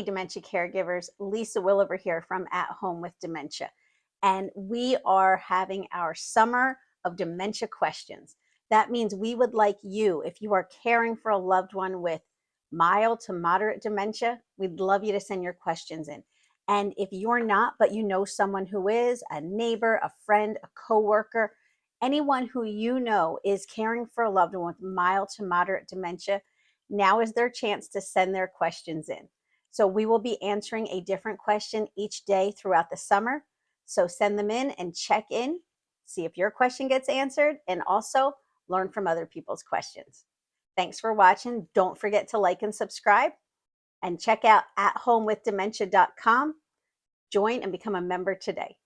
Hey, dementia caregivers, Lisa Williver here from At Home with Dementia. And we are having our summer of dementia questions. That means we would like you, if you are caring for a loved one with mild to moderate dementia, we'd love you to send your questions in. And if you're not, but you know someone who is, a neighbor, a friend, a coworker, anyone who you know is caring for a loved one with mild to moderate dementia, now is their chance to send their questions in. So we will be answering a different question each day throughout the summer. So send them in and check in, see if your question gets answered, and also learn from other people's questions. Thanks for watching. Don't forget to like and subscribe, and check out athomewithdementia.com. Join and become a member today.